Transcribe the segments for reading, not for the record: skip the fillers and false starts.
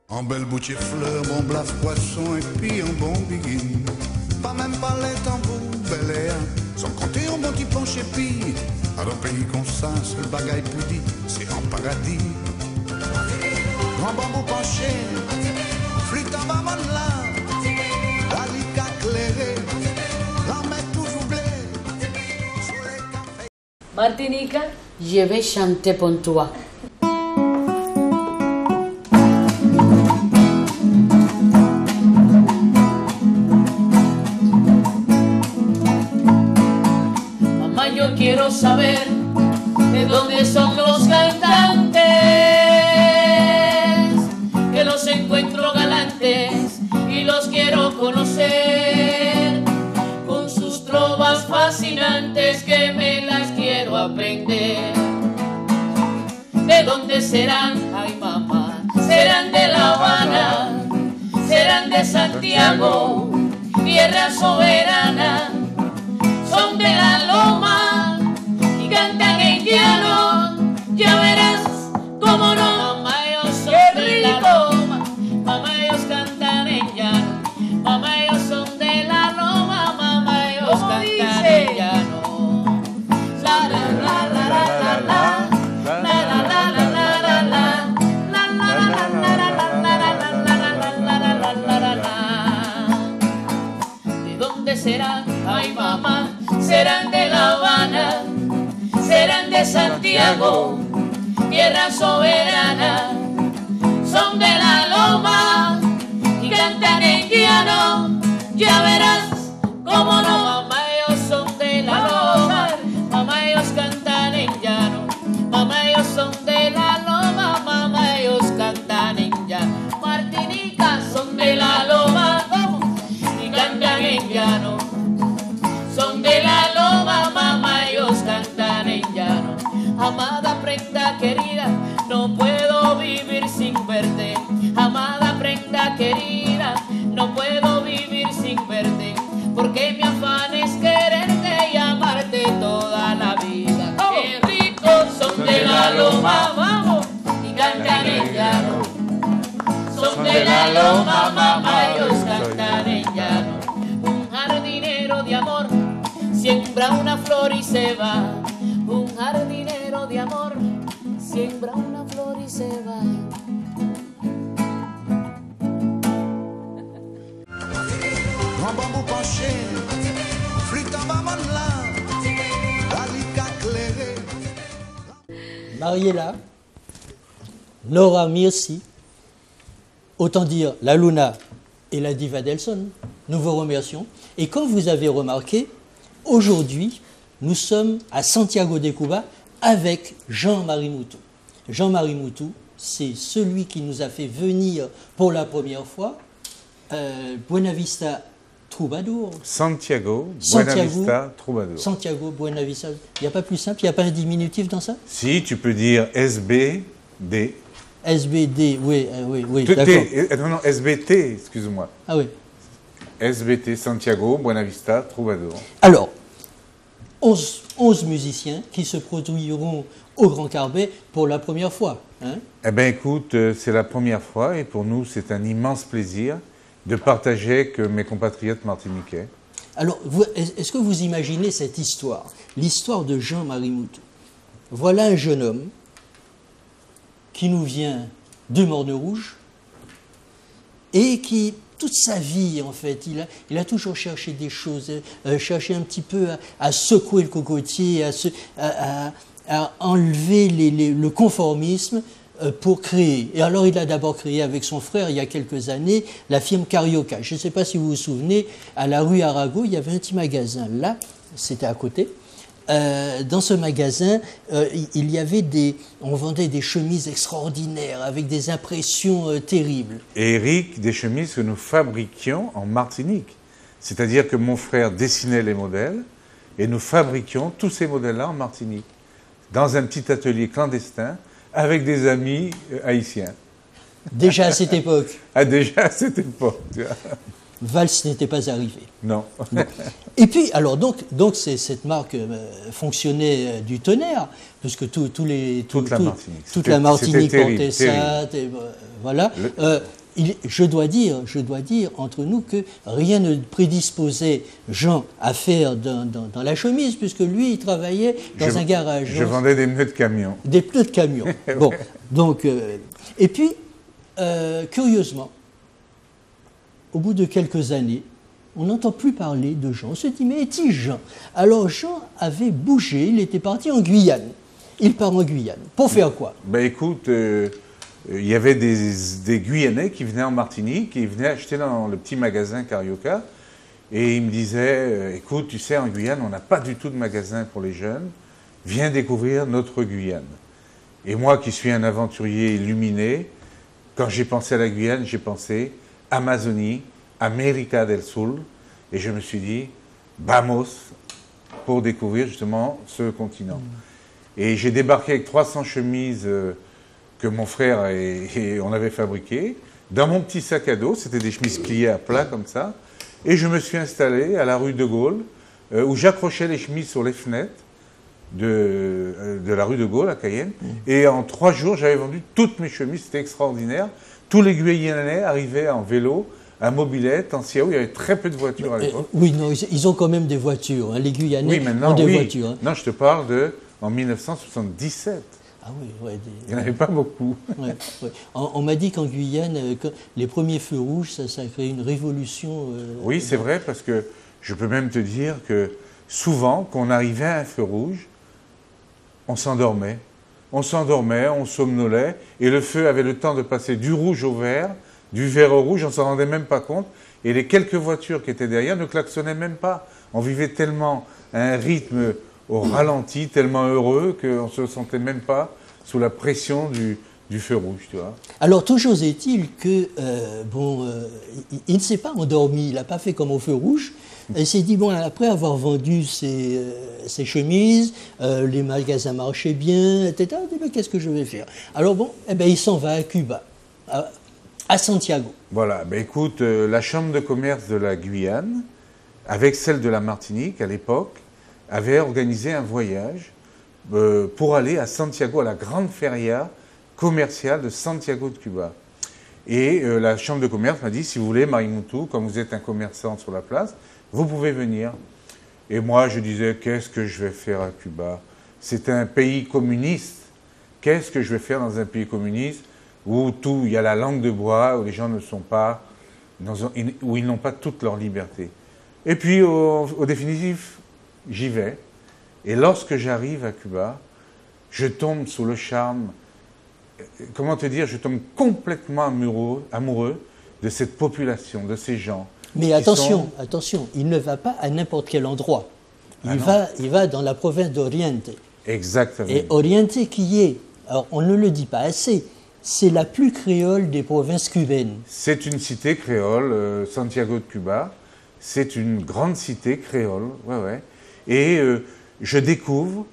En belle bouche fleurs, bon blaf poisson et puis un bon biguine. Pas même pas les tambours, bel air, sans compter un bon petit penché puis. À un pays comme ça, seul bagaille pour dire, c'est en paradis. Grand bambou penché, flûte en bas là, la lica clairée, la mer toujours blée, soleil café. Martinica, Je vais chanter pour toi. mamá, yo quiero saber de dónde son los cantantes, que los encuentro galantes y los quiero conocer, con sus trovas fascinantes que me las quiero aprender. ¿De dónde serán? Ay mamá, serán de La Habana, serán de Santiago, tierra soberana, son de la loma y cantan en llano, ya verás cómo no. Mamá, ellos son de la loma, mamá, ellos cantan en llano, mamá, ellos son de la loma, mamá, ellos cantan en llano. La la la la la la. ¿De dónde serán? Ay mamá, serán de La Habana, serán de Santiago, tierra soberana, son de la loma y cantan en llano, ya verás cómo no. Mamá, ellos son de la loma, mamá, ellos cantan en llano, mamá, ellos son de la loma, mamá, ellos cantan en llano. Martinica, son de la loma, ¿cómo? Y cantan en llano, son de la loma, mamá, ellos cantan en llano. Amada prenda querida, no puedo vivir sin verte. Amada prenda querida, no puedo vivir sin verte, porque mi afán es quererte y amarte toda la vida. ¡Qué ricos son de la loma, vamos! Y cantan en llano, son de la loma, mamá, ellos cantan en llano. Un jardinero de amor siembra una flor y se va. Un jardinero de amor siembra una flor y se va. Grand bambou penché, flûte en bas là, la lica clairée. Mariella, Nora Mirsi, autant dire la Luna et la Diva Delson, nous vous remercions. Et comme vous avez remarqué, aujourd'hui, nous sommes à Santiago de Cuba avec Jean-Marie Moutou. Jean-Marie Moutou, c'est celui qui nous a fait venir pour la première fois Buenavista Troubadour. Santiago, Buenavista Troubadour. Santiago, Buenavista. Il n'y a pas plus simple, il n'y a pas un diminutif dans ça? Si, tu peux dire SBD. SBD, oui, d'accord. Non, SBT, excuse-moi. Ah oui. SBT, Santiago, Buenavista Troubadour. Alors, 11 musiciens qui se produiront au Grand Carbet pour la première fois. Hein? Eh bien, écoute, c'est la première fois et pour nous, c'est un immense plaisir de partager avec mes compatriotes martiniquais. Alors, est-ce que vous imaginez cette histoire, l'histoire de Jean-Marie Moutou? Voilà un jeune homme qui nous vient de Morne-Rouge et qui, toute sa vie, en fait, il a toujours cherché des choses, cherché un petit peu à secouer le cocotier, à enlever le conformisme pour créer. Et alors, il a d'abord créé avec son frère, il y a quelques années, la firme Carioca. Je ne sais pas si vous vous souvenez, à la rue Arago, il y avait un petit magasin. Là, c'était à côté. Dans ce magasin, il y avait on vendait des chemises extraordinaires avec des impressions terribles. Et Eric, des chemises que nous fabriquions en Martinique. C'est-à-dire que mon frère dessinait les modèles et nous fabriquions tous ces modèles-là en Martinique, dans un petit atelier clandestin avec des amis haïtiens. Déjà à cette époque. Ah, déjà à cette époque, tu vois. Valse n'était pas arrivé. Non. Bon. Et puis, alors, donc cette marque fonctionnait du tonnerre, puisque toute la Martinique portait ça, voilà. Je dois dire entre nous que rien ne prédisposait Jean à faire dans la chemise, puisque lui, il travaillait dans un garage. Je vendais des pneus de camion. Des pneus de camion. Bon, donc, et puis, curieusement, au bout de quelques années, on n'entend plus parler de Jean. On se dit, mais est-il Jean? Alors Jean avait bougé, il était parti en Guyane. Il part en Guyane. Pour faire quoi? Ben écoute, il y avait des Guyanais qui venaient en Martinique et ils venaient acheter dans le petit magasin Carioca. Et ils me disaient, écoute, tu sais, en Guyane, on n'a pas du tout de magasin pour les jeunes. Viens découvrir notre Guyane. Et moi, qui suis un aventurier illuminé, quand j'ai pensé à la Guyane, j'ai pensé Amazonie, América del Sur, et je me suis dit, vamos, pour découvrir justement ce continent. Et j'ai débarqué avec 300 chemises que mon frère et on avait fabriquées, dans mon petit sac à dos, c'était des chemises pliées à plat comme ça, et je me suis installé à la rue de Gaulle, où j'accrochais les chemises sur les fenêtres de la rue de Gaulle à Cayenne, et en 3 jours, j'avais vendu toutes mes chemises, c'était extraordinaire. Tous les Guyanais arrivaient en vélo, à mobilette, en Siaou, il y avait très peu de voitures à l'époque. Oui, non, ils ont quand même des voitures. Hein. Les Guyanais ont des voitures. Hein. Non, je te parle en 1977. Ah oui, ouais, il n'y en avait pas beaucoup. Ouais. On m'a dit qu'en Guyane, les premiers feux rouges, ça a créé une révolution. Oui, c'est vrai, parce que je peux même te dire que souvent, quand on arrivait à un feu rouge, on s'endormait. On somnolait, et le feu avait le temps de passer du rouge au vert, du vert au rouge, on ne s'en rendait même pas compte, et les quelques voitures qui étaient derrière ne klaxonnaient même pas. On vivait tellement à un rythme au ralenti, tellement heureux, qu'on ne se sentait même pas sous la pression du feu rouge, tu vois. Alors, toujours est-il que, il ne s'est pas endormi, il n'a pas fait comme au feu rouge. Il s'est dit, bon, après avoir vendu ses chemises, les magasins marchaient bien, etc., il dit, mais qu'est-ce que je vais faire? Alors bon, il s'en va à Cuba, à Santiago. Voilà, écoute, la Chambre de commerce de la Guyane, avec celle de la Martinique à l'époque, avait organisé un voyage pour aller à Santiago, à la grande feria commerciale de Santiago de Cuba. Et la Chambre de commerce m'a dit, si vous voulez, Marimutu, comme vous êtes un commerçant sur la place, vous pouvez venir. Et moi, je disais, qu'est-ce que je vais faire à Cuba? C'est un pays communiste. Qu'est-ce que je vais faire dans un pays communiste où il y a la langue de bois, où les gens ne sont pas, où ils n'ont pas toute leur liberté? Et puis, au définitif, j'y vais. Et lorsque j'arrive à Cuba, je tombe sous le charme, comment te dire, je tombe complètement amoureux de cette population, de ces gens. Mais attention, il ne va pas à n'importe quel endroit. Il va dans la province d'Oriente. Exactement. Et Oriente qui est, alors on ne le dit pas assez, c'est la plus créole des provinces cubaines. C'est une cité créole, Santiago de Cuba. C'est une grande cité créole, ouais. Et je découvre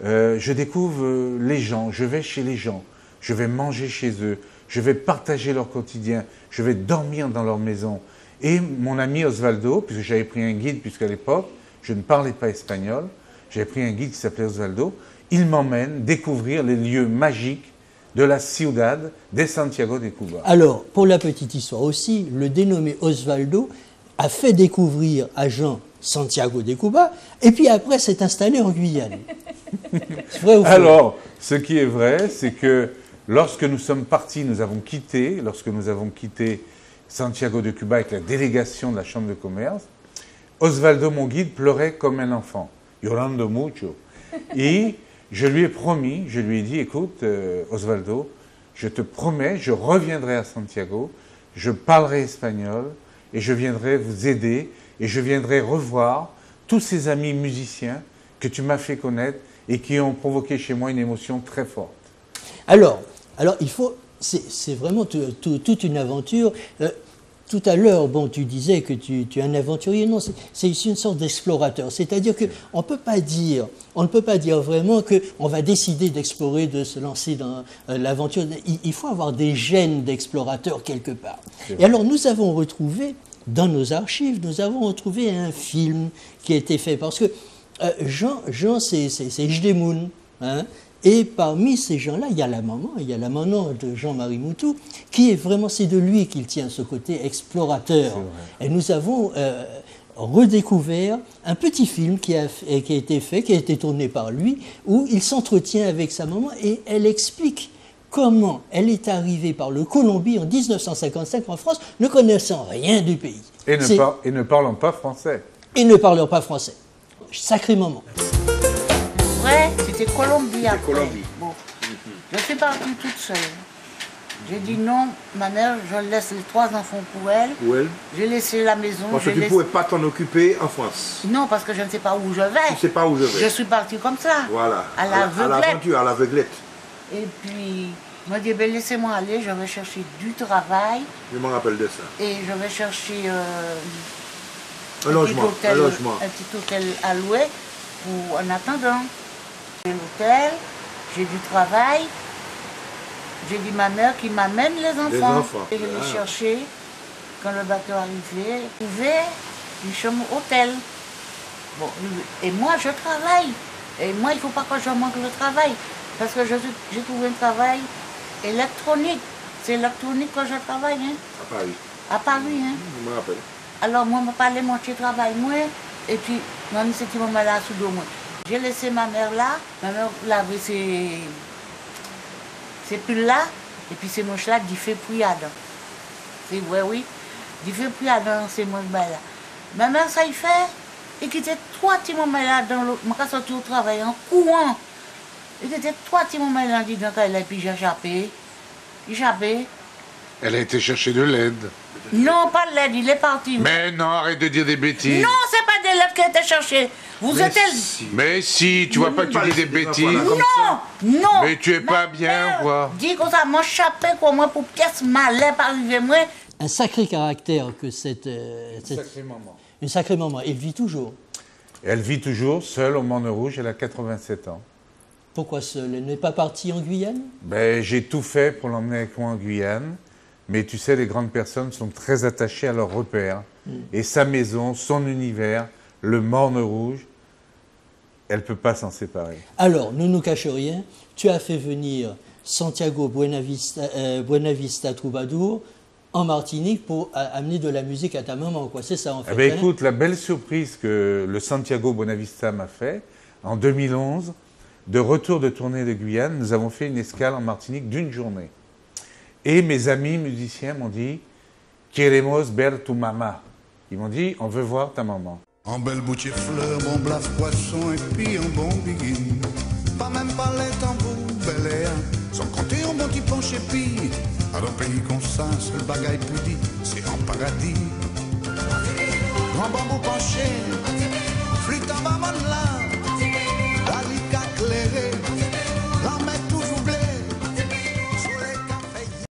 les gens, je vais chez les gens, je vais manger chez eux, je vais partager leur quotidien, je vais dormir dans leur maison. Et mon ami Osvaldo, puisque j'avais pris un guide, puisqu'à l'époque, je ne parlais pas espagnol, j'avais pris un guide qui s'appelait Osvaldo, il m'emmène découvrir les lieux magiques de la Ciudad de Santiago de Cuba. Alors, pour la petite histoire aussi, le dénommé Osvaldo a fait découvrir à Jean Santiago de Cuba, et puis après s'est installé en Guyane. C'est vrai ou faux? Alors, ce qui est vrai, c'est que lorsque nous sommes partis, lorsque nous avons quitté Santiago de Cuba avec la délégation de la Chambre de commerce, Osvaldo, mon guide, pleurait comme un enfant. Llorando mucho. Et je lui ai dit, écoute, Osvaldo, je te promets, je reviendrai à Santiago, je parlerai espagnol, et je viendrai vous aider, et je viendrai revoir tous ces amis musiciens que tu m'as fait connaître et qui ont provoqué chez moi une émotion très forte. Alors il faut, c'est vraiment toute une aventure. Tout à l'heure, tu disais que tu es un aventurier. Non, c'est une sorte d'explorateur. C'est-à-dire qu'on ne peut pas dire vraiment qu'on va décider d'explorer, de se lancer dans l'aventure. Il faut avoir des gènes d'explorateur quelque part. Et alors, nous avons retrouvé dans nos archives, nous avons retrouvé un film qui a été fait. Parce que Jean c'est Jdemoun. Hein, et parmi ces gens-là, il y a la maman de Jean-Marie Moutou, qui est vraiment, c'est de lui qu'il tient ce côté explorateur. Et nous avons redécouvert un petit film qui a été fait, qui a été tourné par lui, où il s'entretient avec sa maman et elle explique comment elle est arrivée par le Colombie en 1955 en France, ne connaissant rien du pays. Et ne parlant pas français. Et ne parlant pas français. Sacré moment. Ouais, c'était Colombie après. Colombie. Bon. Je suis partie toute seule. J'ai dit non, ma mère, je laisse les 3 enfants pour elle. Où elle? J'ai laissé la maison. Parce que tu ne pouvais pas t'en occuper en France. Non, parce que je ne sais pas où je vais. Tu ne sais pas où je vais. Je suis partie comme ça. Voilà. À l'aveuglette. l'aventure, à l'aveuglette. Et puis, je me dis, ben, laissez-moi aller, je vais chercher du travail. Je me rappelle de ça. Et je vais chercher Un logement. Un petit hôtel à louer pour, en attendant. J'ai l'hôtel, j'ai du travail. J'ai dit ma mère qui m'amène les enfants. Et je les chercher. Quand le bateau arrivait, trouver une chambre hôtel. Bon, et moi, je travaille. Et moi, il ne faut pas que je manque le travail. Parce que j'ai trouvé un travail électronique. C'est électronique que je travaille. Hein? À Paris. À Paris, hein? Je me rappelle. Alors, moi, je me parlais mon petit travail, moi. Et puis, moi, c'était mon là sous dos, moi. J'ai laissé ma mère là. Ma mère lavait ses pulls là. Et puis, ces manches-là, d'y fait priade. C'est vrai, oui. D'y fait priade dans ces manches-là. Ma mère, ça y fait. Et qu'il était 3 petits moments là dans l'eau. Je suis sorti au travail en courant. Il était 3 petits moments là dedans, et puis j'ai échappé. Elle a été chercher de l'aide. Non, pas de l'aide, il est parti. Mais non, arrête de dire des bêtises. Non, c'est pas de l'aide qui a été cherchée. Vous êtes... Mais si, tu vois pas que tu dis des bêtises. Non. Mais tu es pas bien, quoi. Dis que ça m'a échappé pour moi, pour pièce malais par arriver moi. Un sacré caractère que cette Sacré maman. Une sacrée maman. Elle vit toujours. Elle vit toujours seule au Morne Rouge, elle a 87 ans. Pourquoi seule? Elle n'est pas partie en Guyane? Ben, j'ai tout fait pour l'emmener avec moi en Guyane. Mais tu sais, les grandes personnes sont très attachées à leurs repères. Et sa maison, son univers, le Morne Rouge, elle ne peut pas s'en séparer. Alors, ne nous cache rien, tu as fait venir Santiago Buenavista Troubadour en Martinique pour amener de la musique à ta maman, quoi. C'est ça, en fait. Eh ben, écoute, la belle surprise que le Santiago Buenavista m'a fait, en 2011, de retour de tournée de Guyane, nous avons fait une escale en Martinique d'une journée. Et mes amis musiciens m'ont dit « Queremos ver tu mamá ». Ils m'ont dit « On veut voir ta maman ». En belle boutique fleur, bon blaf poisson et puis un bon biguine. Pas même pas les tambours, bel air. Sans compter un bon petit penche et puis, à un pays comme ça, c'est le bagaille poudi, c'est en paradis. Grand bambou penché, flûte en bas là.